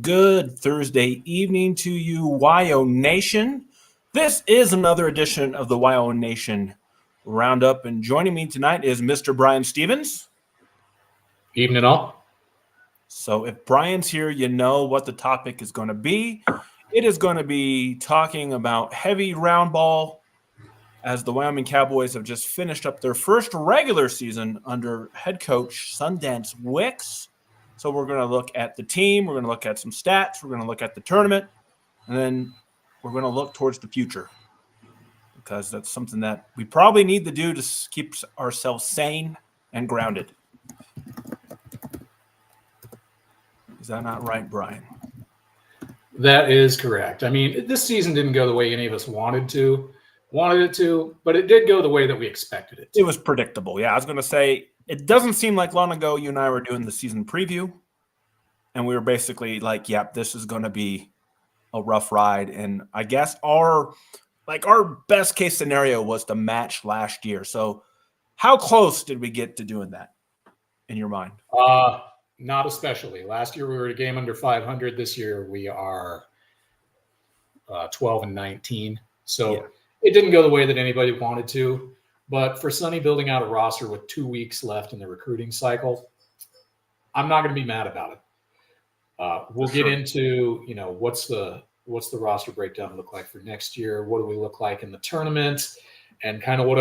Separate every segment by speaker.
Speaker 1: Good Thursday evening to you, WyoNation. This is another edition of the WyoNation Roundup, and joining me tonight is Mr. Bryan Stevens.
Speaker 2: Evening all.
Speaker 1: So if Bryan's here, you know what the topic is going to be. It is going to be talking about heavy round ball, as the Wyoming Cowboys have just finished up their first regular season under head coach Sundance Wicks. So we're going to look at the team, we're going to look at some stats, we're going to look at the tournament, and then we're going to look towards the future, because that's something that we probably need to do to keep ourselves sane and grounded. Is that not right, Bryan?
Speaker 2: That is correct. I mean, this season didn't go the way any of us wanted it to, but it did go the way that we expected it to.
Speaker 1: It was predictable. Yeah, I was going to say, it doesn't seem like long ago you and I were doing the season preview, and we were basically like, yep, this is going to be a rough ride. And I guess our best case scenario was to match last year. So how close did we get to doing that in your mind?
Speaker 2: Not especially. Last year we were a game under 500. This year we are 12-19. So yeah. It didn't go the way that anybody wanted to. But for Sonny building out a roster with 2 weeks left in the recruiting cycle, I'm not going to be mad about it. We'll get into, what's the roster breakdown look like for next year? What do we look like in the tournament? And kind of what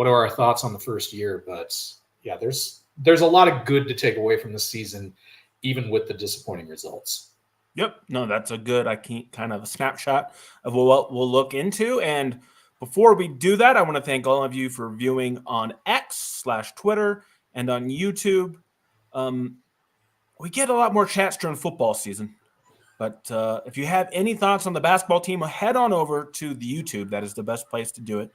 Speaker 2: are our thoughts on the first year? But yeah, there's a lot of good to take away from this season, even with the disappointing results.
Speaker 1: Yep. No, that's a good, kind of a snapshot of what we'll look into. And before we do that, I want to thank all of you for viewing on X/Twitter and on YouTube. We get a lot more chats during football season. But if you have any thoughts on the basketball team, head on over to the YouTube. That is the best place to do it.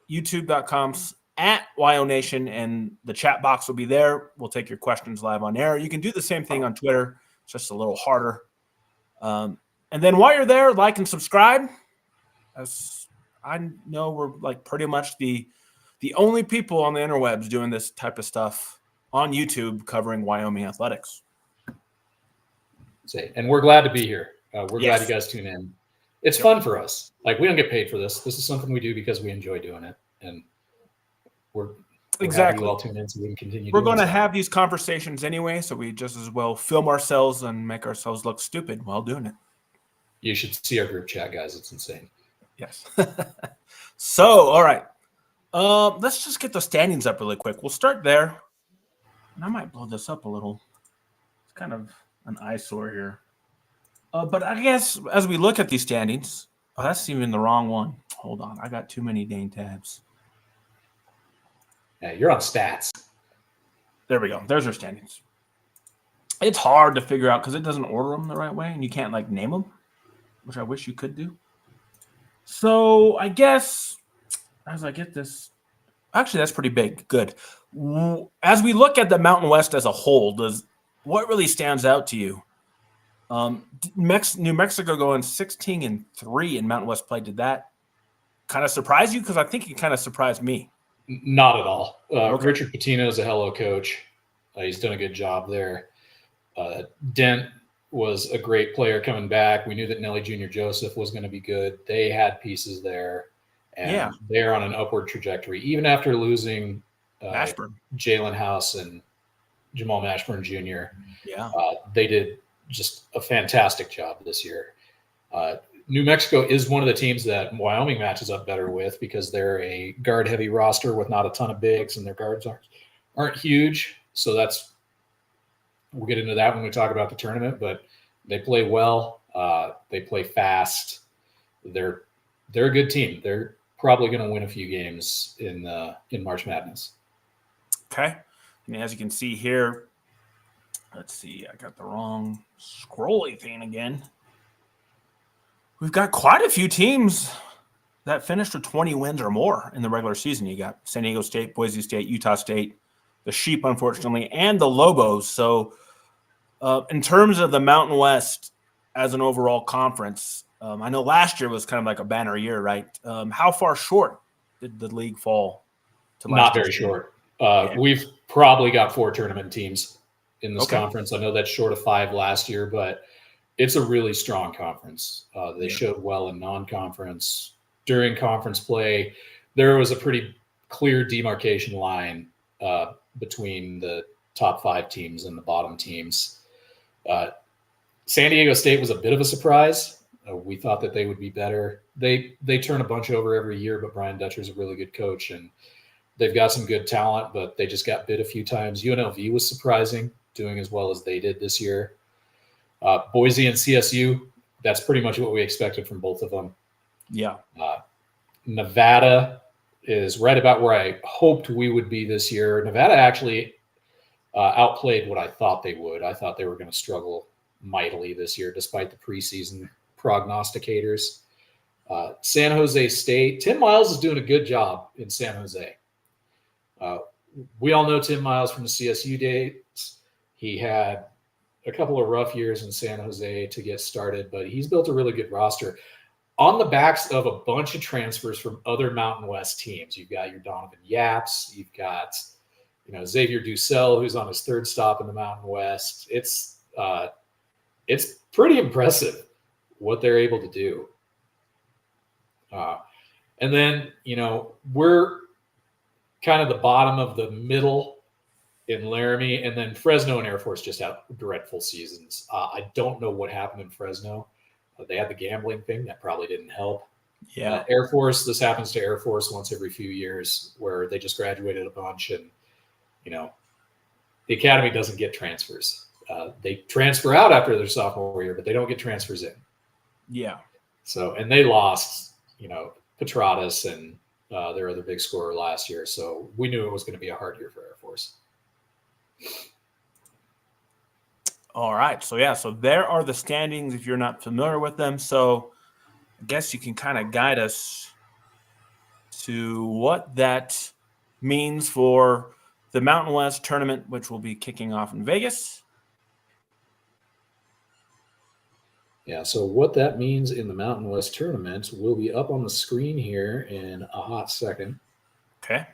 Speaker 1: YouTube.com/WyoNation, and the chat box will be there. We'll take your questions live on air. You can do the same thing on Twitter. It's just a little harder. And then while you're there, like and subscribe. As I know, we're like pretty much the only people on the interwebs doing this type of stuff on YouTube covering Wyoming athletics.
Speaker 2: And we're glad to be here. We're glad you guys tune in. It's fun for us. Like, we don't get paid for this. This is something we do because we enjoy doing it. And we're
Speaker 1: exactly
Speaker 2: you all tune in so we can continue.
Speaker 1: We're going to have these conversations anyway, so we just as well film ourselves and make ourselves look stupid while doing it.
Speaker 2: You should see our group chat, guys. It's insane.
Speaker 1: Yes. So, all right. Let's just get the standings up really quick. We'll start there. And I might blow this up a little. It's kind of an eyesore here. But I guess as we look at these standings, that's even the wrong one. Hold on. I got too many dang tabs.
Speaker 2: Yeah, you're on stats.
Speaker 1: There we go. There's our standings. It's hard to figure out because it doesn't order them the right way, and you can't name them, which I wish you could do. So I guess as I get this, actually that's pretty big. Good. As we look at the Mountain West as a whole, what really stands out to you? New Mexico going 16-3 in Mountain West play. Did that kind of surprise you? Because I think it kind of surprised me.
Speaker 2: Not at all. Richard Pitino is a hello coach. He's done a good job there. Dent was a great player coming back. We knew that Nelly Jr. Joseph was going to be good. They had pieces there, and they're on an upward trajectory. Even after losing Jalen House and Jamal Mashburn Jr., they did just a fantastic job this year. New Mexico is one of the teams that Wyoming matches up better with because they're a guard-heavy roster with not a ton of bigs, and their guards aren't huge. So we'll get into that when we talk about the tournament. But they play well. They play fast. They're a good team. They're probably going to win a few games in March Madness.
Speaker 1: Okay, and as you can see here, let's see. I got the wrong scrolly thing again. We've got quite a few teams that finished with 20 wins or more in the regular season. You got San Diego State, Boise State, Utah State, the Sheep, unfortunately, and the Lobos. So in terms of the Mountain West as an overall conference, I know last year was kind of like a banner year, right? How far short did the league fall?
Speaker 2: Not very short. We've probably got 4 tournament teams in this conference. I know that's short of 5 last year, but it's a really strong conference. They showed well in non-conference. During conference play, there was a pretty clear demarcation line between the top 5 teams and the bottom teams. San Diego State was a bit of a surprise. We thought that they would be better. They turn a bunch over every year, but Brian Dutcher's a really good coach, and they've got some good talent, but they just got bit a few times. UNLV was surprising, doing as well as they did this year. Boise and CSU, that's pretty much what we expected from both of them.
Speaker 1: Yeah.
Speaker 2: Nevada is right about where I hoped we would be this year. Nevada actually outplayed what I thought they would. I thought they were going to struggle mightily this year, despite the preseason prognosticators. San Jose State, Tim Miles is doing a good job in San Jose. We all know Tim Miles from the CSU days. He had a couple of rough years in San Jose to get started, but he's built a really good roster on the backs of a bunch of transfers from other Mountain West teams. You've got your Donovan Yaps, you've got Xavier Ducell, who's on his 3rd stop in the Mountain West. It's pretty impressive what they're able to do. And then, we're kind of the bottom of the middle in Laramie, and then Fresno and Air Force just had dreadful seasons. I don't know what happened in Fresno. They had the gambling thing that probably didn't help.
Speaker 1: Yeah.
Speaker 2: Air Force, this happens to Air Force once every few years, where they just graduated a bunch, and the academy doesn't get transfers. They transfer out after their sophomore year, but they don't get transfers in.
Speaker 1: Yeah.
Speaker 2: So, and they lost, Petratus and their other big scorer last year. So we knew it was going to be a hard year for Air Force.
Speaker 1: All right. So there are the standings if you're not familiar with them. So I guess you can kind of guide us to what that means for the Mountain West tournament, which will be kicking off in Vegas.
Speaker 2: Yeah, so what that means in the Mountain West tournament will be up on the screen here in a hot second.
Speaker 1: Okay.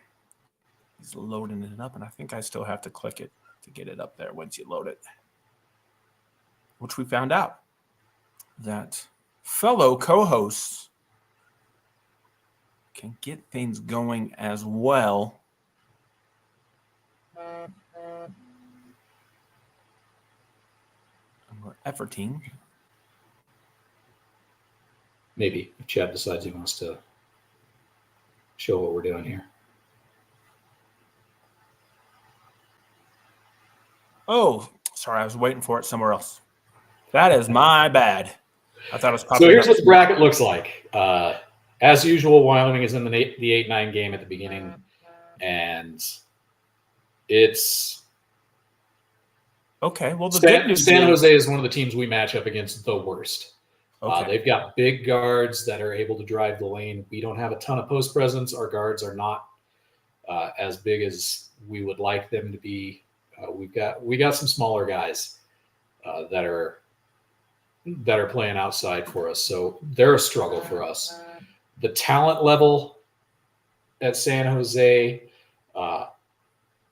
Speaker 1: He's loading it up, and I think I still have to click it to get it up there once you load it. Which we found out that fellow co-hosts can get things going as well. And we're efforting.
Speaker 2: Maybe if Chad decides he wants to show what we're doing here.
Speaker 1: Oh, sorry, I was waiting for it somewhere else. That is my bad. I thought it was
Speaker 2: So here's what the bracket looks like. As usual, Wyoming is in the 8-9 game at the beginning, and it's
Speaker 1: okay. Well,
Speaker 2: San Jose is one of the teams we match up against the worst.
Speaker 1: Okay.
Speaker 2: They've got big guards that are able to drive the lane. We don't have a ton of post presence. Our guards are not as big as we would like them to be. We got some smaller guys that are playing outside for us, so they're a struggle for us. The talent level at San Jose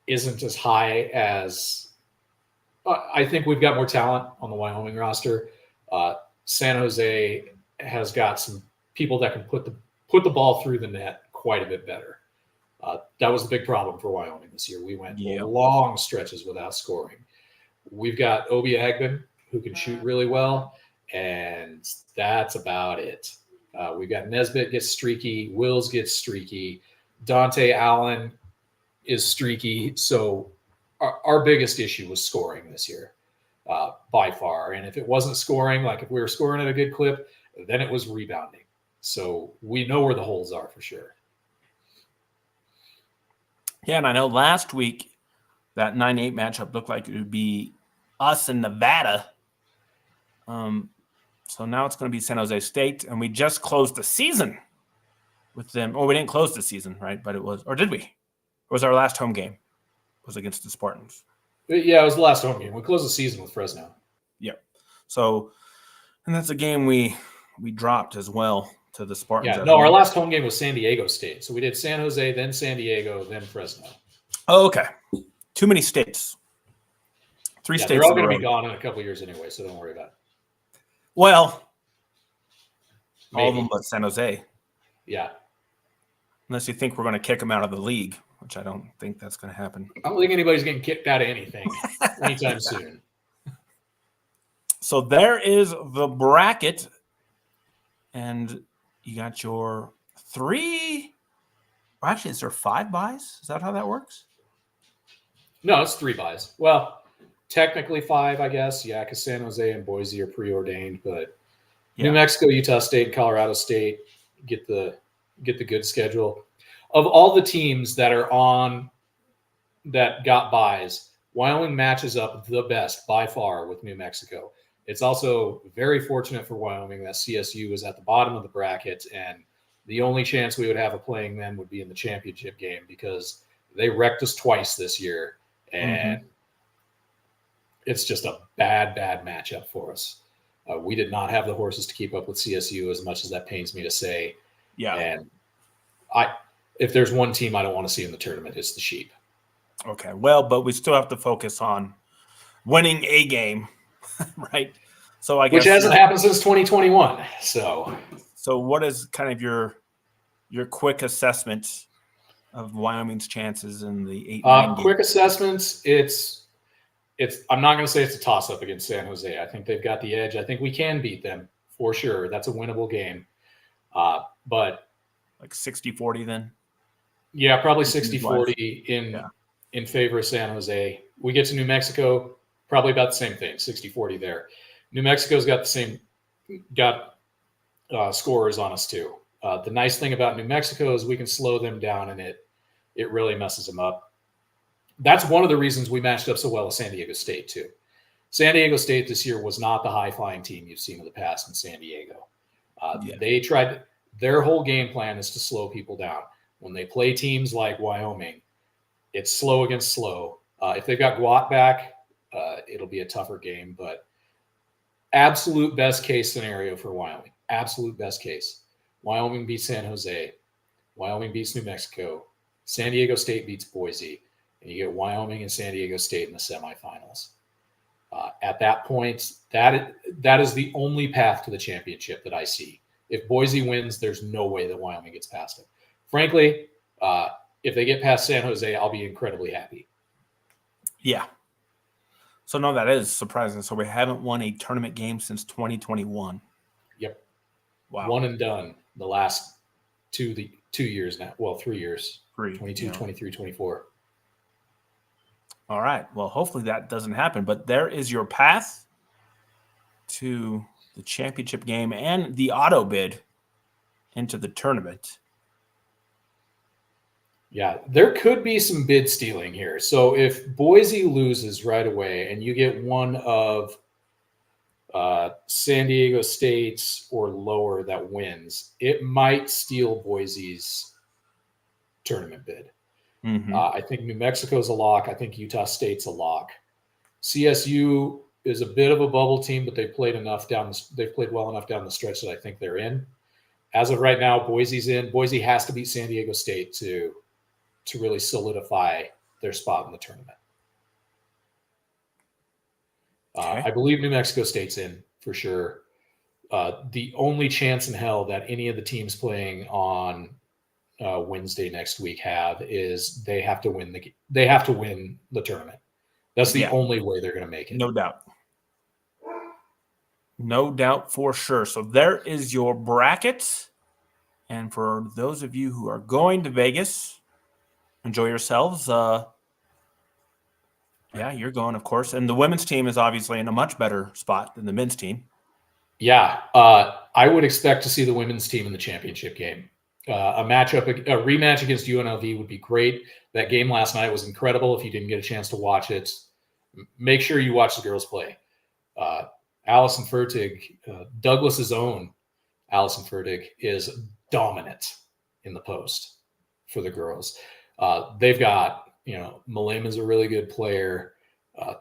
Speaker 2: isn't as high as I think. We've got more talent on the Wyoming roster. San Jose has got some people that can put the ball through the net quite a bit better. That was the big problem for Wyoming this year. We went long stretches without scoring. We've got Obi Agben, who can shoot really well, and that's about it. We've got Nesbitt gets streaky, Wills gets streaky, Dante Allen is streaky. So our biggest issue was scoring this year. By far. And if it wasn't scoring, like if we were scoring at a good clip, then it was rebounding. So we know where the holes are for sure.
Speaker 1: Yeah, and I know last week that 9-8 matchup looked like it would be us and Nevada. So now it's going to be San Jose State, and we just closed the season with them. Oh, we didn't close the season, right? But it was, or did we? It was our last home game. It was against the Spartans.
Speaker 2: Yeah, it was the last home game. We closed the season with Fresno.
Speaker 1: Yep. So, and that's a game we dropped as well to the Spartans.
Speaker 2: Yeah, no, our last home game was San Diego State. So we did San Jose, then San Diego, then Fresno.
Speaker 1: Oh, okay. Too many states. Three
Speaker 2: Yeah,
Speaker 1: states
Speaker 2: they're all
Speaker 1: in a
Speaker 2: going to
Speaker 1: row.
Speaker 2: be gone in a couple years anyway, so don't worry about it.
Speaker 1: Well,
Speaker 2: Maybe.
Speaker 1: all of them but San Jose.
Speaker 2: Yeah.
Speaker 1: Unless you think we're going to kick them out of the league, which I don't think that's going to happen.
Speaker 2: I don't think anybody's getting kicked out of anything anytime soon.
Speaker 1: So there is the bracket. And you got your 3. Well, actually, is there 5 buys? Is that how that works?
Speaker 2: No, it's 3 buys. Well, technically 5, I guess. Yeah, because San Jose and Boise are preordained, but New Mexico, Utah State, Colorado State get the good schedule. Of all the teams that are on that got buys, Wyoming matches up the best by far with New Mexico. It's also very fortunate for Wyoming that CSU is at the bottom of the bracket, and the only chance we would have of playing them would be in the championship game because they wrecked us twice this year, and it's just a bad matchup for us. We did not have the horses to keep up with CSU, as much as that pains me to say.
Speaker 1: Yeah.
Speaker 2: And if there's one team I don't want to see in the tournament, it's the Sheep.
Speaker 1: Okay. Well, but we still have to focus on winning a game, right? So I guess
Speaker 2: which hasn't happened since 2021. So
Speaker 1: what is kind of your quick assessment of Wyoming's chances in the 8-9
Speaker 2: quick
Speaker 1: game?
Speaker 2: assessments? It's. I'm not going to say it's a toss-up against San Jose. I think they've got the edge. I think we can beat them for sure. That's a winnable game. But
Speaker 1: like 60-40 then?
Speaker 2: Yeah, probably 60-40 in favor of San Jose. We get to New Mexico, probably about the same thing, 60-40 there. New Mexico's got the same scorers on us too. The nice thing about New Mexico is we can slow them down, and it really messes them up. That's one of the reasons we matched up so well with San Diego State too. San Diego State this year was not the high-flying team you've seen in the past in San Diego. They tried – their whole game plan is to slow people down. When they play teams like Wyoming, it's slow against slow. If they've got Guat back, it'll be a tougher game. But absolute best case scenario for Wyoming, absolute best case. Wyoming beats San Jose. Wyoming beats New Mexico. San Diego State beats Boise. And you get Wyoming and San Diego State in the semifinals. At that point, that is the only path to the championship that I see. If Boise wins, there's no way that Wyoming gets past it. Frankly, if they get past San Jose, I'll be incredibly happy.
Speaker 1: Yeah. So, no, that is surprising. So we haven't won a tournament game since 2021.
Speaker 2: Yep.
Speaker 1: Wow.
Speaker 2: One and done the last 2 years now. Well, 3 years. 22, 23, 24.
Speaker 1: All right. Well, hopefully that doesn't happen. But there is your path to the championship game and the auto bid into the tournament.
Speaker 2: Yeah, there could be some bid stealing here. So if Boise loses right away and you get one of San Diego State's or lower that wins, it might steal Boise's tournament bid. I think New Mexico's a lock. I think Utah State's a lock. CSU is a bit of a bubble team, but they've played well enough down the stretch that I think they're in. As of right now, Boise's in. Boise has to beat San Diego State to really solidify their spot in the tournament.
Speaker 1: Okay.
Speaker 2: I believe New Mexico State's in for sure. The only chance in hell that any of the teams playing on Wednesday next week is they have to win the tournament. That's the only way they're going to make it.
Speaker 1: No doubt. No doubt for sure. So there is your bracket. And for those of you who are going to Vegas, enjoy yourselves. You're going, of course. And the women's team is obviously in a much better spot than the men's team.
Speaker 2: Yeah. I would expect to see the women's team in the championship game. A rematch against UNLV would be great. That game last night was incredible. If you didn't get a chance to watch it, make sure you watch the girls play. Allison Fertig, Douglas's own Allison Fertig, is dominant in the post for the girls. They've got, Malema's a really good player.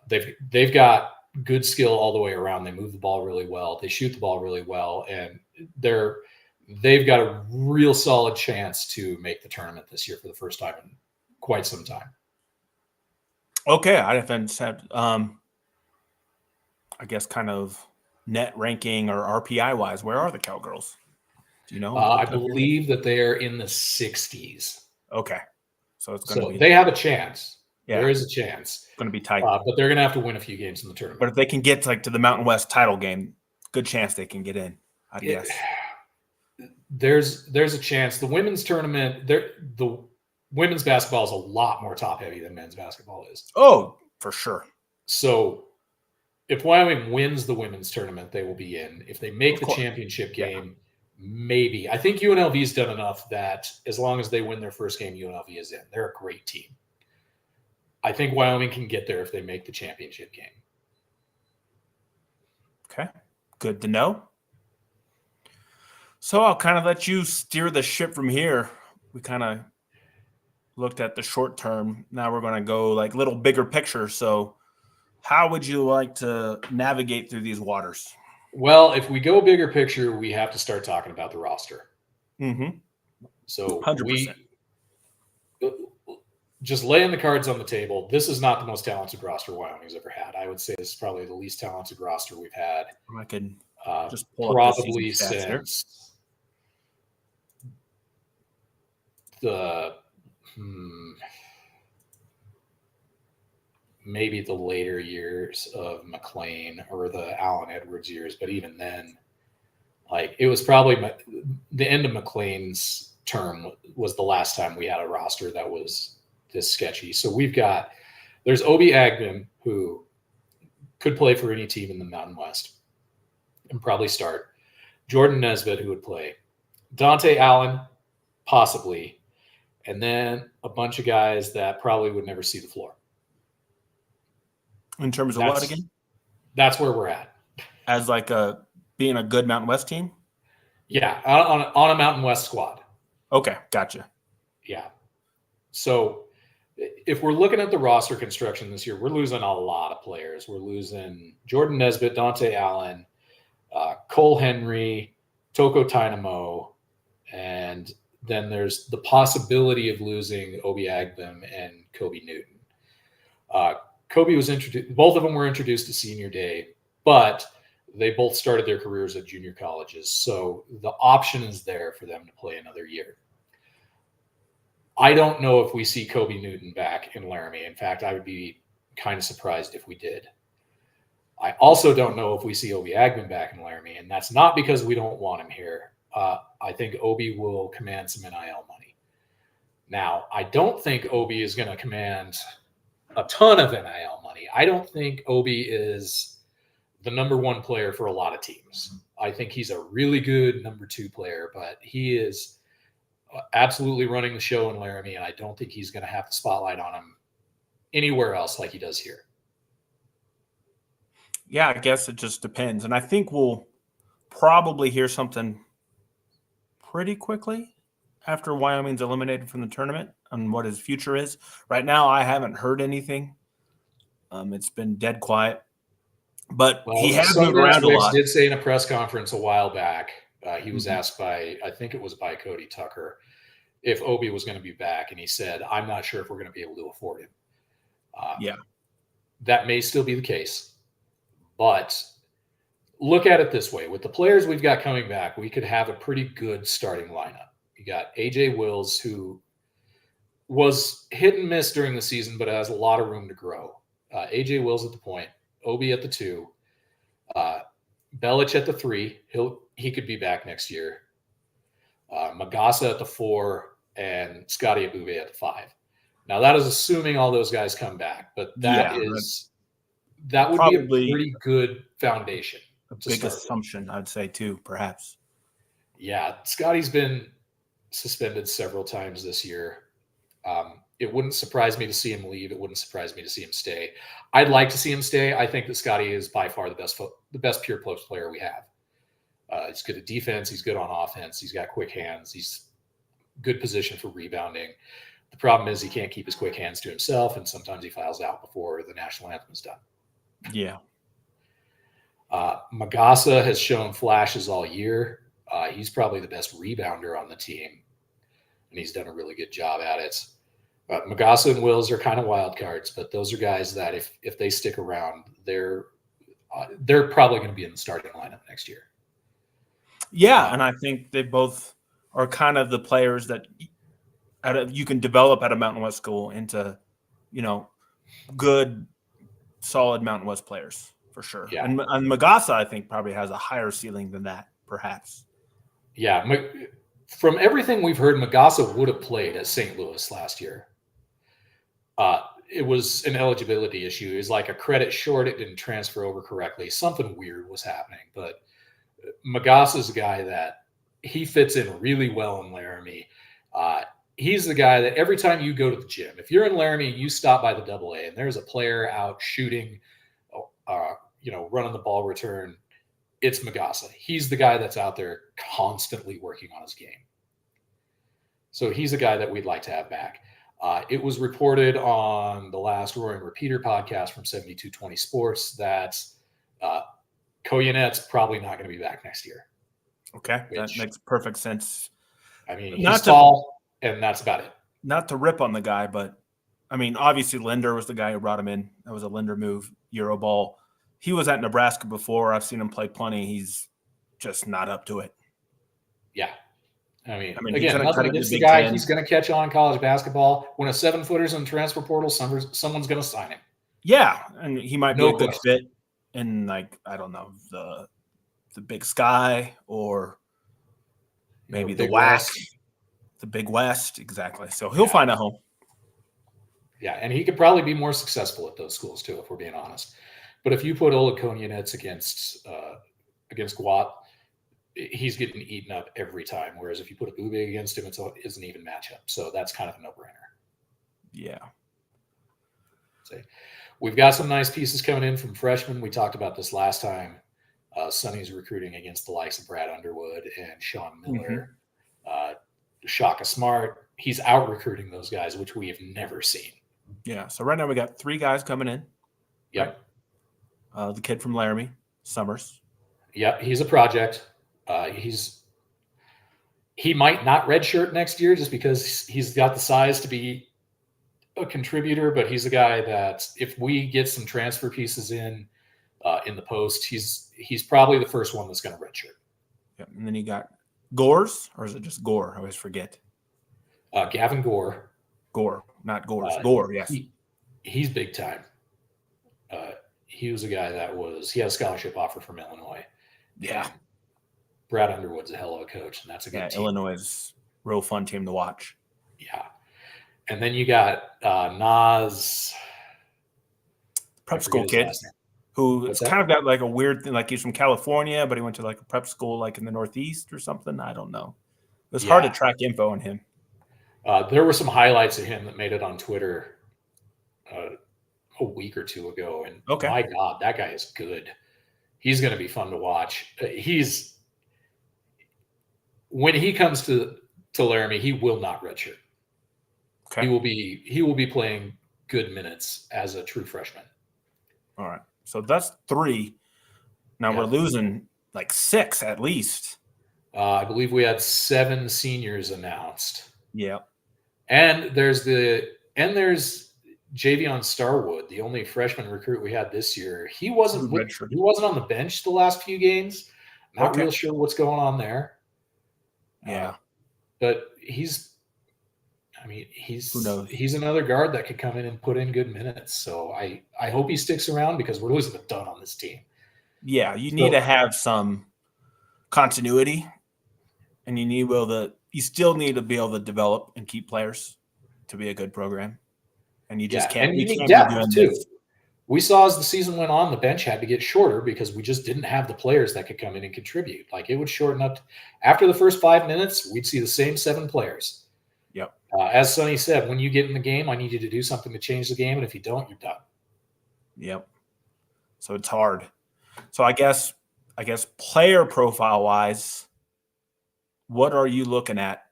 Speaker 2: They've got good skill all the way around. They move the ball really well. They shoot the ball really well, and they've got a real solid chance to make the tournament this year for the first time in quite some time.
Speaker 1: Okay, I haven't said. I guess, kind of net ranking or RPI wise? Where are the Cowgirls? Do you know?
Speaker 2: I believe that they're in the 60s.
Speaker 1: Okay. So it's going to be.
Speaker 2: They have a chance.
Speaker 1: Yeah.
Speaker 2: There is a chance.
Speaker 1: It's going to be tight.
Speaker 2: But they're going to have to win a few games in the tournament.
Speaker 1: But if they can get to the Mountain West title game, good chance they can get in, I guess.
Speaker 2: There's a chance. The women's tournament, the women's basketball is a lot more top heavy than men's basketball is.
Speaker 1: Oh, for sure.
Speaker 2: So if Wyoming wins the women's tournament, they will be in. If they make the championship game, maybe. I think UNLV's done enough that as long as they win their first game, UNLV is in. They're a great team. I think Wyoming can get there if they make the championship game.
Speaker 1: Okay. Good to know. So I'll kind of let you steer the ship from here. We kind of looked at the short term. Now we're going to go like little bigger picture. So how would you like to navigate through these waters?
Speaker 2: Well, if we go bigger picture, we have to start talking about the roster.
Speaker 1: Mm-hmm.
Speaker 2: So
Speaker 1: 100%.
Speaker 2: Just laying the cards on the table. This is not the most talented roster Wyoming's ever had. I would say this is probably the least talented roster we've had.
Speaker 1: I can just pull
Speaker 2: probably since the maybe the later years of McLean or the Allen Edwards years, but even then, like it was probably the end of McLean's term was the last time we had a roster that was this sketchy. So there's Obi Agnew, who could play for any team in the Mountain West and probably start. Jordan Nesbitt, who would play. Dante Allen, possibly. And then a bunch of guys that probably would never see the floor.
Speaker 1: In terms of what again?
Speaker 2: That's where we're at.
Speaker 1: As like being a good Mountain West team?
Speaker 2: Yeah, on a Mountain West squad.
Speaker 1: Okay, gotcha.
Speaker 2: Yeah. So if we're looking at the roster construction this year, we're losing a lot of players. We're losing Jordan Nesbitt, Dante Allen, Cole Henry, Toko Tynamo, and then there's the possibility of losing Obi Agnew and Kobe Newton. Kobe was introduced. Both of them were introduced to senior day, but they both started their careers at junior colleges. So the option is there for them to play another year. I don't know if we see Kobe Newton back in Laramie. In fact, I would be kind of surprised if we did. I also don't know if we see Obi Agnew back in Laramie, and that's not because we don't want him here. I think Obi will command some NIL money. Now, I don't think Obi is going to command a ton of NIL money. I don't think Obi is the number one player for a lot of teams. I think he's a really good number two player, but he is absolutely running the show in Laramie, and I don't think he's going to have the spotlight on him anywhere else like he does here.
Speaker 1: Yeah, I guess it just depends. And I think we'll probably hear something pretty quickly after Wyoming's eliminated from the tournament on what his future is. Right now, I haven't heard anything. It's been dead quiet. But he has moved around a lot.
Speaker 2: Did say in a press conference a while back, he was asked by, I think it was by Cody Tucker, if Obi was going to be back. And he said, I'm not sure if we're going to be able to afford him.
Speaker 1: Yeah. That
Speaker 2: may still be the case. But look at it this way. With the players we've got coming back, we could have a pretty good starting lineup. You got AJ Wills, who was hit and miss during the season, but has a lot of room to grow. AJ Wills at the point, Obi at the 2, Belich at the 3. He could be back next year. Magasa at the 4, and Scotty Abube at the 5. Now that is assuming all those guys come back, but that would be a pretty good foundation.
Speaker 1: A big assumption, I'd say too, perhaps.
Speaker 2: Yeah, Scotty's been suspended several times this year. It wouldn't surprise me to see him leave. It wouldn't surprise me to see him stay. I'd like to see him stay. I think that Scotty is by far the best pure post player we have. He's good at defense. He's good on offense. He's got quick hands. He's good position for rebounding. The problem is he can't keep his quick hands to himself, and sometimes he fouls out before the national anthem is done.
Speaker 1: Yeah.
Speaker 2: Magasa has shown flashes all year. He's probably the best rebounder on the team, and he's done a really good job at it. Magasa and Wills are kind of wild cards, but those are guys that if they stick around, they're probably going to be in the starting lineup next year.
Speaker 1: Yeah, and I think they both are kind of the players that you can develop at a Mountain West school into, good, solid Mountain West players for sure.
Speaker 2: Yeah.
Speaker 1: And Magassa, I think, probably has a higher ceiling than that, perhaps.
Speaker 2: Yeah. From everything we've heard, Magassa would have played at St. Louis last year. It was an eligibility issue. It was like a credit short. It didn't transfer over correctly. Something weird was happening. But Magassa's a guy that he fits in really well in Laramie. He's the guy that every time you go to the gym, if you're in Laramie, you stop by the AA and there's a player out shooting, running the ball return, it's Magassa. He's the guy that's out there constantly working on his game. So he's a guy that we'd like to have back. It was reported on the last Roaring Repeater podcast from 7220 Sports that Koyonet's probably not going to be back next year.
Speaker 1: Okay, that makes perfect sense.
Speaker 2: I mean, he's tall, and that's about it.
Speaker 1: Not to rip on the guy, but, I mean, obviously Linder was the guy who brought him in. That was a Linder move, Euroball. He was at Nebraska before. I've seen him play plenty. He's just not up to it.
Speaker 2: Yeah. I mean
Speaker 1: again,
Speaker 2: nothing against the guy. He's going to catch on college basketball. When a 7-footer's in the transfer portal, someone's going to sign him.
Speaker 1: Yeah, and he might be a good fit in, like, I don't know, the Big Sky or maybe the WAC, the Big West. Exactly. So he'll find a home. Yeah,
Speaker 2: and he could probably be more successful at those schools too, if we're being honest. But if you put Ola Koyonets against Guat, he's getting eaten up every time. Whereas if you put a Bube against him, it's an even matchup. So that's kind of a no-brainer.
Speaker 1: Yeah.
Speaker 2: So we've got some nice pieces coming in from freshmen. We talked about this last time. Sonny's recruiting against the likes of Brad Underwood and Sean Miller, Shaka Smart. He's out recruiting those guys, which we have never seen.
Speaker 1: Yeah. So right now we got 3 guys coming in.
Speaker 2: Yep.
Speaker 1: Right? The kid from Laramie, Summers.
Speaker 2: Yep. He's a project. He might not redshirt next year just because he's got the size to be a contributor, but he's a guy that if we get some transfer pieces in the post, he's probably the first one that's going to redshirt.
Speaker 1: Yeah, and then you got Gores, or is it just Gore? I always forget.
Speaker 2: Gavin Gore.
Speaker 1: Gore, not Gores. Gore, yes.
Speaker 2: He's big time. He was a guy he had a scholarship offer from Illinois.
Speaker 1: Yeah.
Speaker 2: Brad Underwood's a hell of a coach, and that's a good team.
Speaker 1: Illinois is a real fun team to watch.
Speaker 2: Yeah. And then you got Nas.
Speaker 1: Prep school kid who's kind of got like a weird thing, like he's from California, but he went to like a prep school like in the Northeast or something. I don't know. It was hard to track info on him.
Speaker 2: There were some highlights of him that made it on Twitter a week or 2 ago. And my God, that guy is good. He's going to be fun to watch. When he comes to Laramie, he will not redshirt. Okay. He will be playing good minutes as a true freshman.
Speaker 1: All right. So that's 3. Now we're losing like 6 at least.
Speaker 2: I believe we had 7 seniors announced.
Speaker 1: Yeah.
Speaker 2: And there's Javion Starwood, the only freshman recruit we had this year. He wasn't on the bench the last few games. Not real sure what's going on there.
Speaker 1: Yeah.
Speaker 2: But he's another guard that could come in and put in good minutes. So I hope he sticks around because we're losing a ton on this team.
Speaker 1: Yeah, you need to have some continuity, and you still need to be able to develop and keep players to be a good program. And you just can't.
Speaker 2: And you need depth too. We saw as the season went on, the bench had to get shorter because we just didn't have the players that could come in and contribute. Like it would shorten up. After the first 5 minutes, we'd see the same 7 players.
Speaker 1: Yep.
Speaker 2: As Sonny said, when you get in the game, I need you to do something to change the game. And if you don't, you're done.
Speaker 1: Yep. So it's hard. So I guess player profile wise, what are you looking at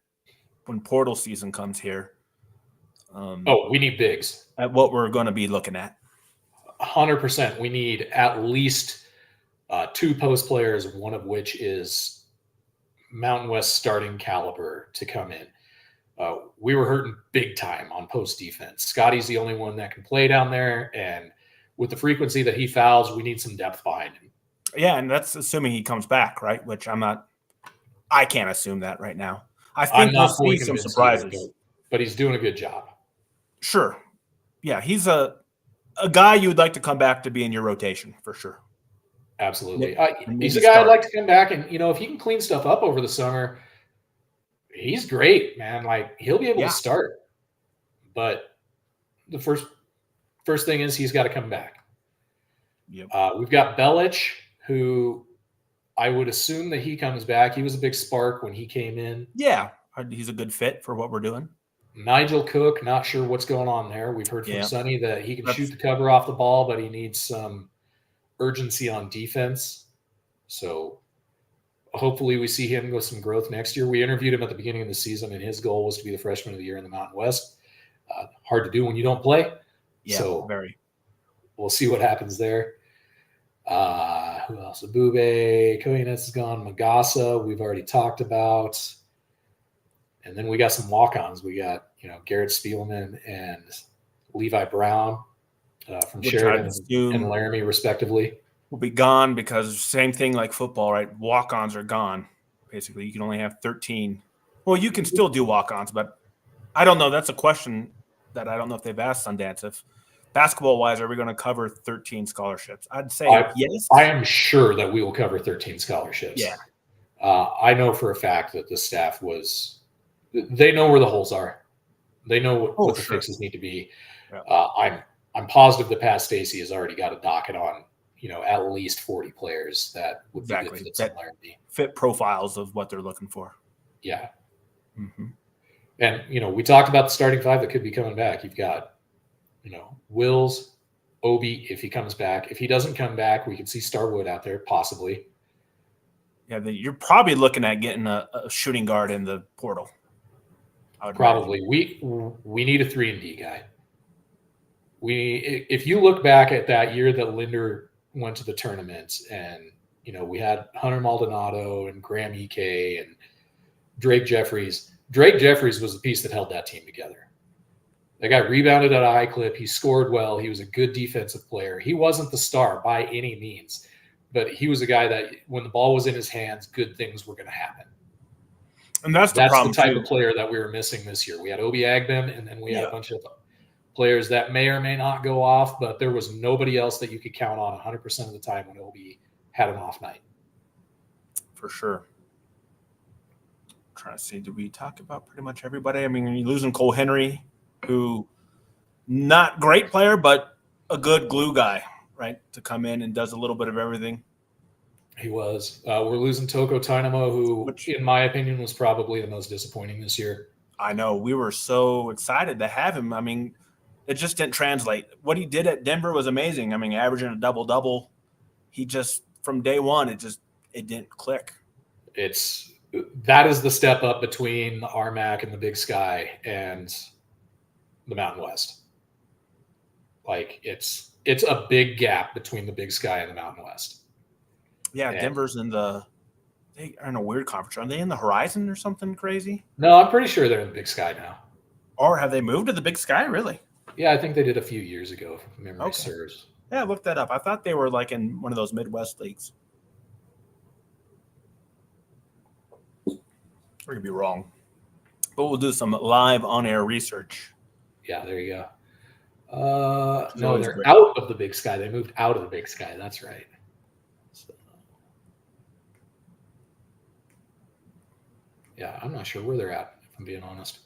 Speaker 1: when portal season comes here?
Speaker 2: We need bigs.
Speaker 1: At what we're going to be looking at.
Speaker 2: 100%. We need at least 2 post players, one of which is Mountain West starting caliber to come in. We were hurting big time on post defense. Scotty's the only one that can play down there, and with the frequency that he fouls, we need some depth behind him.
Speaker 1: Yeah, and that's assuming he comes back, right? Which I can't assume that right now. I
Speaker 2: I'm
Speaker 1: think
Speaker 2: not
Speaker 1: we'll
Speaker 2: fully
Speaker 1: see some
Speaker 2: convinced either,
Speaker 1: surprises.
Speaker 2: but he's doing a good job.
Speaker 1: Sure. Yeah, he's a guy you would like to come back to be in your rotation for sure.
Speaker 2: Absolutely.
Speaker 1: And
Speaker 2: He's a
Speaker 1: maybe
Speaker 2: guy I'd
Speaker 1: start.
Speaker 2: like to come back, and if he can clean stuff up over the summer, he's great, man. Like, he'll be able
Speaker 1: Yeah.
Speaker 2: to start. But the first thing is he's got to come back.
Speaker 1: Yep.
Speaker 2: We've got Belich, who I would assume that he comes back. He was a big spark when he came in.
Speaker 1: Yeah, he's a good fit for what we're doing.
Speaker 2: Nigel Cook, not sure what's going on there. We've heard from Sonny that he can shoot the cover off the ball, but he needs some urgency on defense. So hopefully we see him with some growth next year. We interviewed him at the beginning of the season, and his goal was to be the freshman of the year in the Mountain West. Hard to do when you don't play.
Speaker 1: Yeah,
Speaker 2: so
Speaker 1: very.
Speaker 2: We'll see what happens there. Who else? Abube, Koyanets is gone. Magasa, we've already talked about. And then we got some walk-ons. We got, Garrett Spielman and Levi Brown from Sheridan and Laramie, respectively.
Speaker 1: Will be gone because same thing like football, right? Walk-ons are gone. Basically, you can only have 13. Well, you can still do walk-ons, but I don't know. That's a question that I don't know if they've asked Sundance. If basketball-wise, are we going to cover 13 scholarships? I'd say yes.
Speaker 2: I am sure that we will cover 13 scholarships.
Speaker 1: Yeah.
Speaker 2: I know for a fact that the staff they know where the holes are. They know what the fixes need to be. Yeah. I'm positive that Pat Stacy has already got a docket on, at least 40 players that would be good fits in Laramie.
Speaker 1: Fit profiles of what they're looking for.
Speaker 2: Yeah. Mm-hmm. And, we talked about the starting five that could be coming back. You've got, Wills, Obi, if he comes back. If he doesn't come back, we can see Starwood out there, possibly.
Speaker 1: Yeah, you're probably looking at getting a shooting guard in the portal.
Speaker 2: Probably. We need a 3-and-D guy. If you look back at that year that Linder went to the tournament, and we had Hunter Maldonado and Graham Ike and Drake Jeffries. Drake Jeffries was the piece that held that team together. That guy rebounded at a high clip. He scored well. He was a good defensive player. He wasn't the star by any means, but he was a guy that when the ball was in his hands, good things were going to happen.
Speaker 1: And that's the problem,
Speaker 2: the type of player that we were missing this year. We had Obi Agbem, and then we had a bunch of players that may or may not go off, but there was nobody else that you could count on 100% of the time when Obi had an off night.
Speaker 1: For sure. I'm trying to see, did we talk about pretty much everybody? I mean, you're losing Cole Henry, who not great player, but a good glue guy, right, to come in and does a little bit of everything.
Speaker 2: He was. We're losing Toko Tainamo, who, in my opinion, was probably the most disappointing this year.
Speaker 1: I know. We were so excited to have him. I mean, it just didn't translate. What he did at Denver was amazing. I mean, averaging a double-double. He just, from day one, it didn't click.
Speaker 2: That is the step up between the RMAC and the Big Sky and the Mountain West. Like, it's a big gap between the Big Sky and the Mountain West.
Speaker 1: Yeah, Denver's they are in a weird conference. Are they in the Horizon or something crazy?
Speaker 2: No, I'm pretty sure they're in the Big Sky now.
Speaker 1: Or have they moved to the Big Sky, really?
Speaker 2: Yeah, I think they did a few years ago, if memory serves.
Speaker 1: Yeah, look that up. I thought they were like in one of those Midwest leagues. We're going to be wrong. But we'll do some live on-air research.
Speaker 2: Yeah, there you go. No, they're out of the Big Sky. They moved out of the Big Sky. That's right. So, yeah, I'm not sure where they're at, if I'm being honest.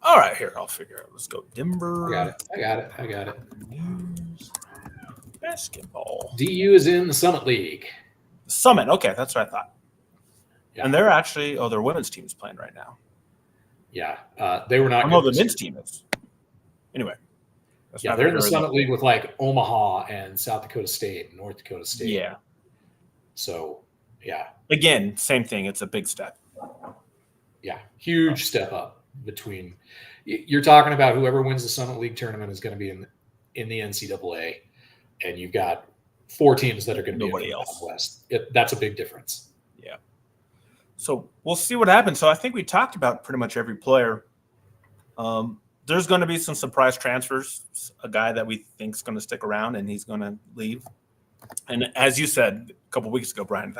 Speaker 1: All right, here, I'll figure it out. Let's go Denver.
Speaker 2: I got it.
Speaker 1: News. Basketball.
Speaker 2: DU is in the Summit League.
Speaker 1: Summit, okay, that's what I thought.
Speaker 2: Yeah.
Speaker 1: And they're actually, their women's team's playing right now.
Speaker 2: Yeah, they were not.
Speaker 1: No, the men's team is. Anyway.
Speaker 2: Yeah, they're in the Summit League with like Omaha and South Dakota State and North Dakota State.
Speaker 1: Yeah.
Speaker 2: So, yeah.
Speaker 1: Again, same thing. It's a big step.
Speaker 2: Yeah, huge step up between. You're talking about whoever wins the Summit League tournament is going to be in the NCAA, and you've got 4 teams that are going to be in the Mountain West. That's a big difference.
Speaker 1: Yeah. So we'll see what happens. So I think we talked about pretty much every player. there's going to be some surprise transfers. A guy that we think is going to stick around and he's going to leave. And as you said a couple weeks ago, Bryan,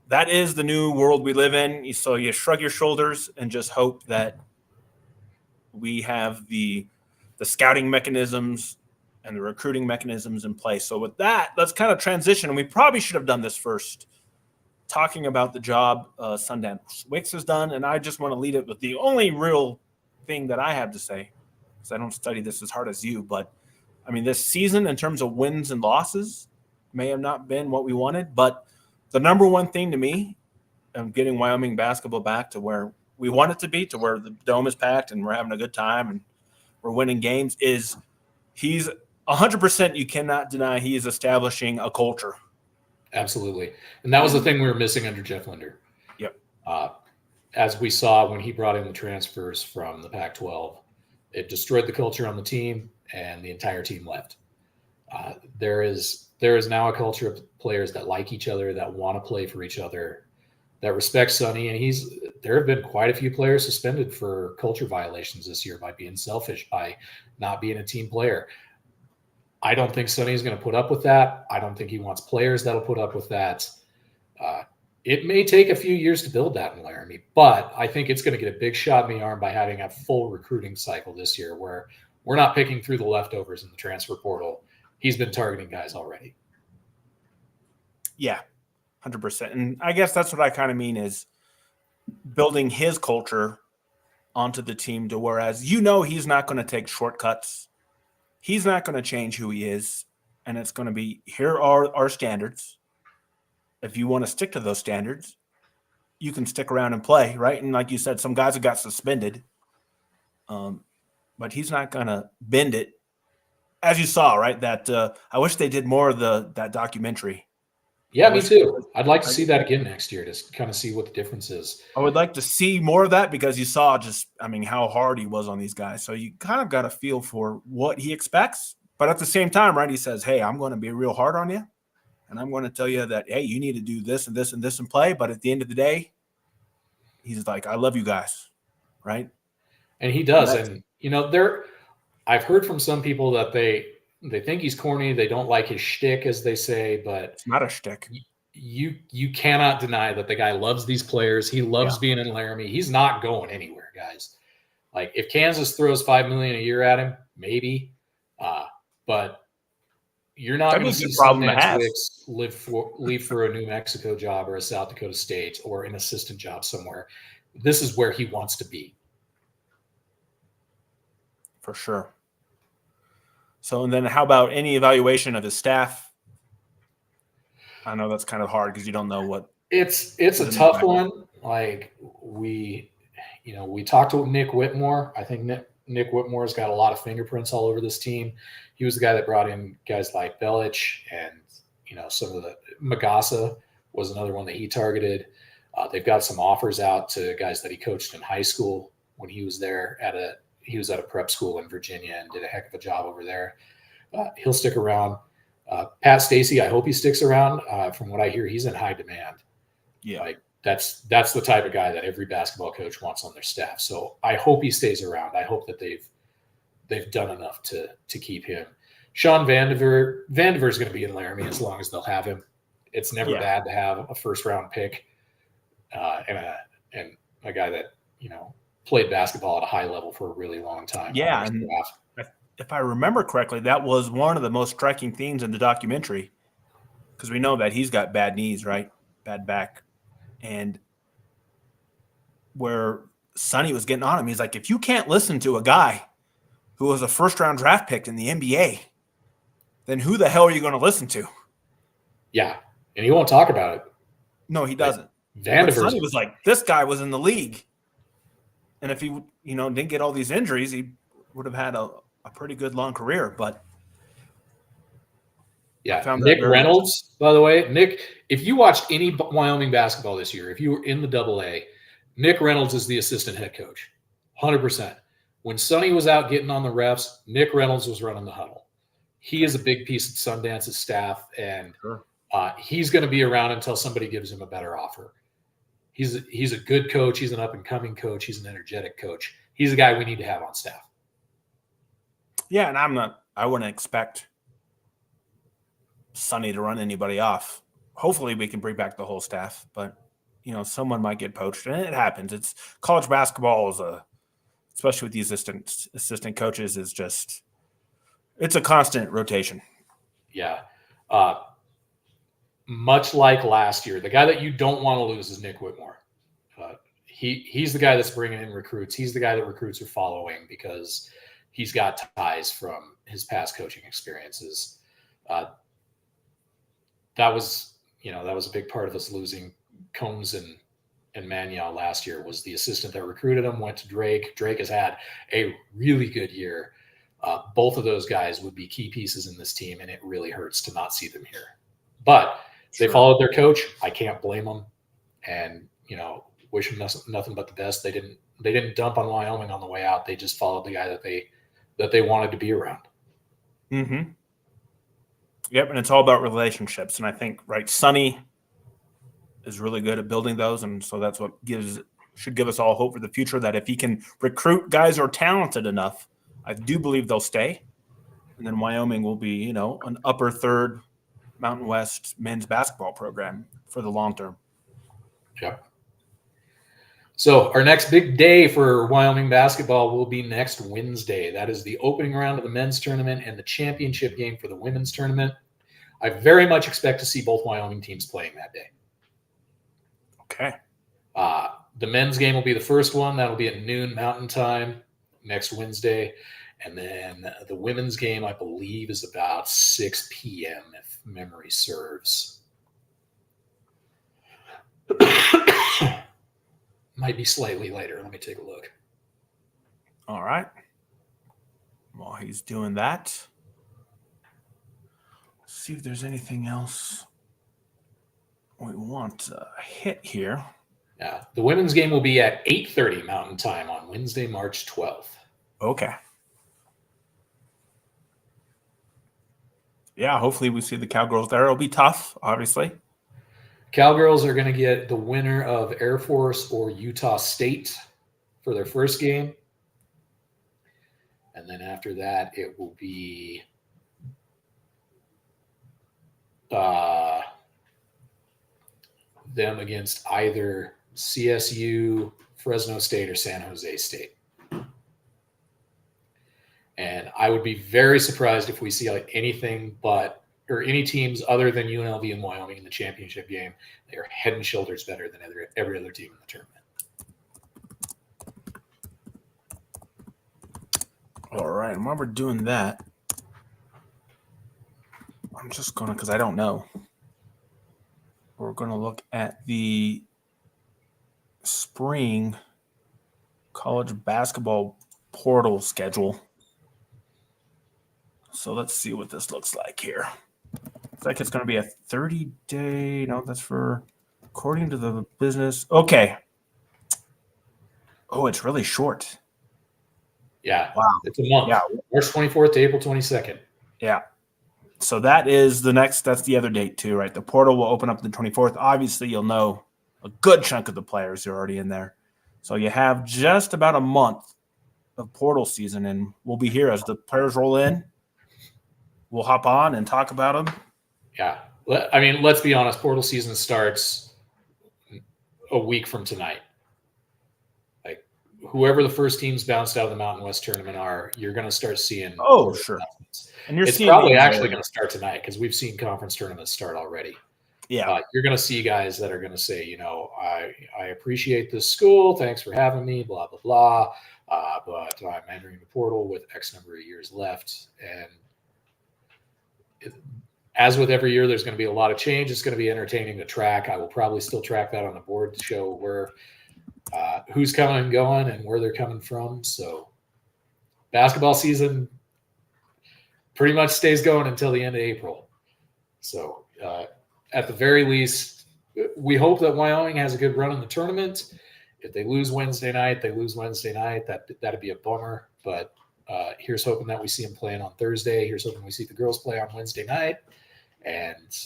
Speaker 1: that is the new world we live in. So you shrug your shoulders and just hope that we have the scouting mechanisms and the recruiting mechanisms in place. So with that, let's kind of transition. And we probably should have done this first, talking about the job Sundance Wicks has done. And I just want to lead it with the only real thing that I have to say, because I don't study this as hard as you. But, I mean, this season in terms of wins and losses may have not been what we wanted. But the number one thing to me of getting Wyoming basketball back to where we want it to be, to where the dome is packed and we're having a good time and we're winning games, is he's 100%. You cannot deny he is establishing a culture.
Speaker 2: Absolutely. And that was the thing we were missing under Jeff Linder.
Speaker 1: Yep.
Speaker 2: As we saw when he brought in the transfers from the Pac-12, it destroyed the culture on the team and the entire team left. There is now a culture of players that like each other, that want to play for each other, that respect Sonny. And there have been quite a few players suspended for culture violations this year by being selfish, by not being a team player. I don't think Sonny is going to put up with that. I don't think he wants players that'll put up with that. It may take a few years to build that in Laramie, but I think it's going to get a big shot in the arm by having a full recruiting cycle this year where we're not picking through the leftovers in the transfer portal. He's been targeting guys already.
Speaker 1: Yeah, 100%. And I guess that's what I kind of mean is building his culture onto the team to whereas he's not going to take shortcuts. He's not going to change who he is. And it's going to be, here are our standards. If you want to stick to those standards, you can stick around and play, right? And like you said, some guys have got suspended. But he's not going to bend it. As you saw, right? That I wish they did more of that documentary.
Speaker 2: Yeah, me too. I'd like to see that again next year to kind of see what the difference is.
Speaker 1: I would like to see more of that because you saw how hard he was on these guys. So you kind of got a feel for what he expects. But at the same time, right, he says, hey, I'm going to be real hard on you. And I'm going to tell you that, hey, you need to do this and this and this and play. But at the end of the day, he's like, I love you guys, right?
Speaker 2: And he does. And, I've heard from some people that they think he's corny. They don't like his shtick, as they say, but
Speaker 1: it's not a shtick.
Speaker 2: You cannot deny that the guy loves these players. He loves being in Laramie. He's not going anywhere, guys. Like if Kansas throws $5 million a year at him, maybe, but you're not going to see Sundance Wicks leave for a New Mexico job or a South Dakota State or an assistant job somewhere. This is where he wants to be.
Speaker 1: For sure. So, and then how about any evaluation of his staff? I know that's kind of hard because you don't know what.
Speaker 2: It's a tough one. Like we talked to Nick Whitmore. I think Nick Whitmore's got a lot of fingerprints all over this team. He was the guy that brought in guys like Belich and, some of the Magassa was another one that he targeted. They've got some offers out to guys that he coached in high school when he was there he was at a prep school in Virginia and did a heck of a job over there. He'll stick around. Pat Stacy, I hope he sticks around. From what I hear, he's in high demand.
Speaker 1: Yeah.
Speaker 2: Like that's the type of guy that every basketball coach wants on their staff. So I hope he stays around. I hope that they've done enough to keep him. Sean Vandiver is going to be in Laramie as long as they'll have him. It's never bad to have a first round pick and a guy that, played basketball at a high level for a really long time.
Speaker 1: Yeah. And if I remember correctly, that was one of the most striking themes in the documentary because we know that he's got bad knees, right? Bad back. And where Sonny was getting on him, he's like, if you can't listen to a guy who was a first-round draft pick in the NBA, then who the hell are you going to listen to?
Speaker 2: Yeah, and he won't talk about it.
Speaker 1: No, he doesn't.
Speaker 2: Sonny
Speaker 1: was like, this guy was in the league. And if he, didn't get all these injuries, he would have had a pretty good long career. But
Speaker 2: yeah, Nick Reynolds, by the way, Nick, if you watched any Wyoming basketball this year, if you were in the AA, Nick Reynolds is the assistant head coach, 100%. When Sonny was out getting on the refs, Nick Reynolds was running the huddle. He is a big piece of Sundance's staff, and he's going to be around until somebody gives him a better offer. He's a good coach. He's an up-and-coming coach. He's an energetic coach. he's a guy we need to have on staff.
Speaker 1: Yeah, and I wouldn't expect Sonny to run anybody off. Hopefully we can bring back the whole staff, but someone might get poached, and it happens. It's college basketball especially with the assistant coaches, it's a constant rotation.
Speaker 2: Yeah. Much like last year, the guy that you don't want to lose is Nick Whitmore. He's the guy that's bringing in recruits. He's the guy that recruits are following because he's got ties from his past coaching experiences. That was a big part of us losing Combs and Maniaw last year. Was the assistant that recruited him, went to Drake. Drake has had a really good year. Both of those guys would be key pieces in this team, and it really hurts to not see them here. But they followed their coach. I can't blame them, and wish them nothing but the best. They didn't dump on Wyoming on the way out. They just followed the guy that they wanted to be around.
Speaker 1: Mm-hmm. Yep, and it's all about relationships. And I think Sonny is really good at building those, and so that's what should give us all hope for the future. That if he can recruit guys who are talented enough, I do believe they'll stay, and then Wyoming will be an upper third Mountain West men's basketball program for the long term.
Speaker 2: Yep. So our next big day for Wyoming basketball will be next Wednesday. That is the opening round of the men's tournament and the championship game for the women's tournament. I very much expect to see both Wyoming teams playing that day.
Speaker 1: Okay.
Speaker 2: The men's game will be the first one. That'll be at noon Mountain Time next Wednesday. And then the women's game, I believe, is about 6 p.m., if memory serves. Might be slightly later. Let me take a look.
Speaker 1: All right. While he's doing that, let's see if there's anything else we want to hit here.
Speaker 2: Yeah, the women's game will be at 8:30 Mountain Time on Wednesday, March 12th.
Speaker 1: Okay. Yeah, hopefully we see the Cowgirls there. It'll be tough, obviously.
Speaker 2: Cowgirls are going to get the winner of Air Force or Utah State for their first game. And then after that, it will be them against either CSU, Fresno State, or San Jose State. And I would be very surprised if we see anything or any teams other than UNLV and Wyoming in the championship game. They are head and shoulders better than every other team in the tournament.
Speaker 1: All right. And while we're doing that, I'm just going to, because I don't know, we're going to look at the spring college basketball portal schedule. So let's see what this looks like here. Looks like it's going to be a 30-day. No, that's according to the business. Okay. Oh, it's really short.
Speaker 2: Yeah.
Speaker 1: Wow.
Speaker 2: It's a month.
Speaker 1: Yeah.
Speaker 2: March 24th to April 22nd.
Speaker 1: Yeah. So that's the other date too, right? The portal will open up the 24th. Obviously, you'll know a good chunk of the players who are already in there. So you have just about a month of portal season, and we'll be here as the players roll in. We'll hop on and talk about them.
Speaker 2: Yeah. I mean, let's be honest. Portal season starts a week from tonight. Like, whoever the first teams bounced out of the Mountain West tournament are, you're going to start seeing.
Speaker 1: Oh, sure.
Speaker 2: And it's probably actually going to start tonight because we've seen conference tournaments start already.
Speaker 1: Yeah.
Speaker 2: You're going to see guys that are going to say, I appreciate this school. Thanks for having me, blah, blah, blah. But I'm entering the portal with X number of years left. And as with every year, there's going to be a lot of change. It's going to be entertaining to track. I will probably still track that on the board to show who's coming and going and where they're coming from. So basketball season pretty much stays going until the end of April. So at the very least, we hope that Wyoming has a good run in the tournament. If they lose Wednesday night, they lose Wednesday night. That'd be a bummer. But here's hoping that we see them playing on Thursday. Here's hoping we see the girls play on Wednesday night. And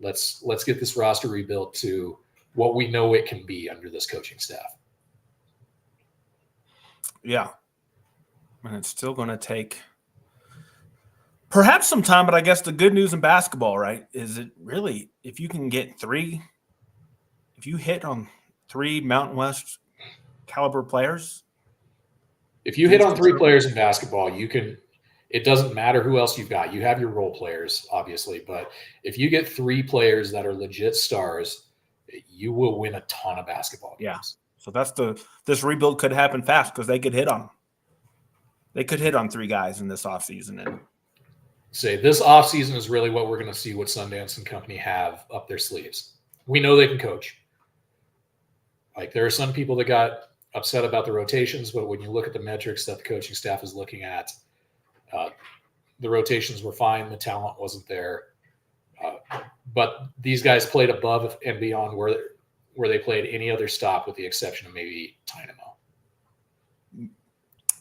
Speaker 2: let's get this roster rebuilt to what we know it can be under this coaching staff.
Speaker 1: Yeah. And it's still going to take perhaps some time, but I guess the good news in basketball, right, is it really, if you can get if you hit on 3 Mountain West caliber players.
Speaker 2: If you hit on 3 players in basketball, you can – it doesn't matter who else you've got. You have your role players, obviously, but if you get 3 players that are legit stars, you will win a ton of basketball games.
Speaker 1: Yeah. So that's this rebuild could happen fast because they could hit on them. They could hit on 3 guys in this offseason. And
Speaker 2: say this offseason is really what we're going to see what Sundance and company have up their sleeves. We know they can coach. Like, there are some people that got upset about the rotations, but when you look at the metrics that the coaching staff is looking at, the rotations were fine. The talent wasn't there. But these guys played above and beyond where they played any other stop, with the exception of maybe Dynamo.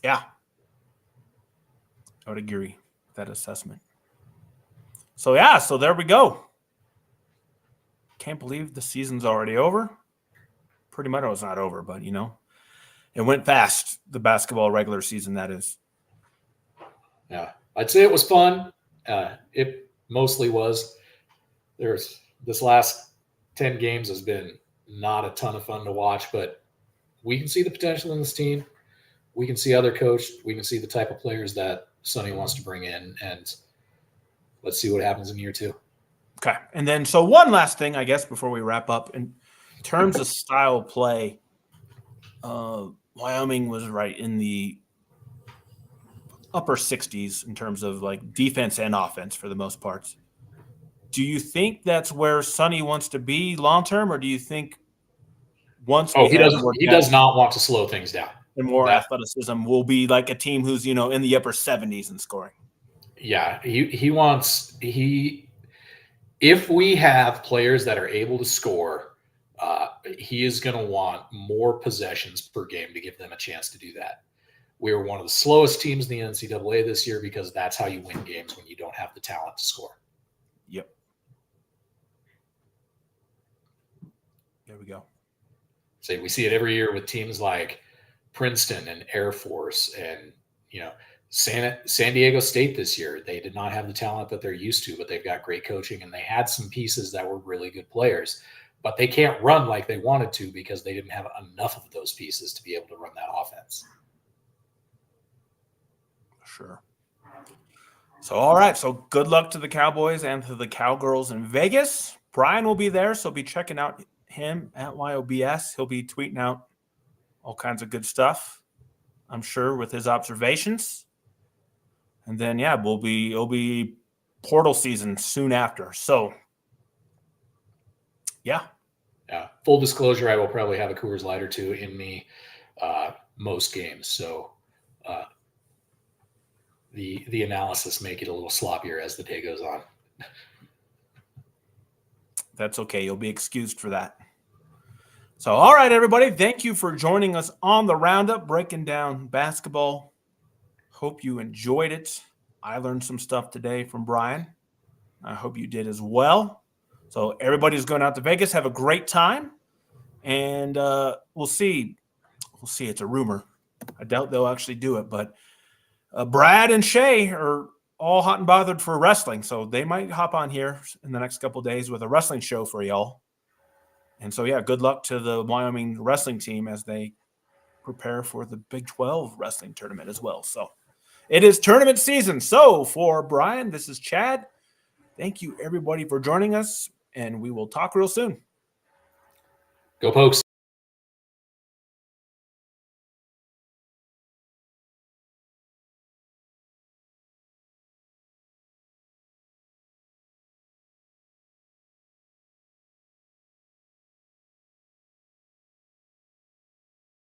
Speaker 1: Yeah. I would agree with that assessment. So, yeah, so there we go. Can't believe the season's already over. Pretty much, it's not over, but, it went fast, the basketball regular season, that is.
Speaker 2: Yeah, I'd say it was fun. It mostly was. This last 10 games has been not a ton of fun to watch, but we can see the potential in this team. We can see other coaches. We can see the type of players that Sonny wants to bring in, and let's see what happens in year 2.
Speaker 1: Okay. And then, so one last thing, I guess, before we wrap up, in terms of style play, Wyoming was right in the upper 60s in terms of like defense and offense for the most parts. Do you think that's where Sonny wants to be long-term, or do you think once
Speaker 2: he does not want to slow things down
Speaker 1: and more athleticism, will be like a team who's, in the upper 70s in scoring?
Speaker 2: Yeah, if we have players that are able to score, he is going to want more possessions per game to give them a chance to do that. We were one of the slowest teams in the NCAA this year because that's how you win games, when you don't have the talent to score.
Speaker 1: Yep. There we go.
Speaker 2: So we see it every year with teams like Princeton and Air Force and, San Diego State this year. They did not have the talent that they're used to, but they've got great coaching, and they had some pieces that were really good players, but they can't run like they wanted to because they didn't have enough of those pieces to be able to run that offense.
Speaker 1: Sure. So, all right. So good luck to the Cowboys and to the Cowgirls in Vegas. Bryan will be there, so be checking out him at YOBS. He'll be tweeting out all kinds of good stuff, I'm sure, with his observations. And then, yeah, it'll be portal season soon after. So, yeah.
Speaker 2: Yeah. Full disclosure, I will probably have a Coors Light or 2 in me most games. So the analysis may get a little sloppier as the day goes on.
Speaker 1: That's okay. You'll be excused for that. So, all right, everybody. Thank you for joining us on the Roundup, breaking down basketball. Hope you enjoyed it. I learned some stuff today from Bryan. I hope you did as well. So everybody's going out to Vegas. Have a great time. And we'll see. We'll see. It's a rumor. I doubt they'll actually do it. But Brad and Shay are all hot and bothered for wrestling. So they might hop on here in the next couple of days with a wrestling show for y'all. And so, yeah, good luck to the Wyoming wrestling team as they prepare for the Big 12 wrestling tournament as well. So it is tournament season. So for Bryan, this is Chad. Thank you, everybody, for joining us, and we will talk real soon.
Speaker 2: Go Pokes.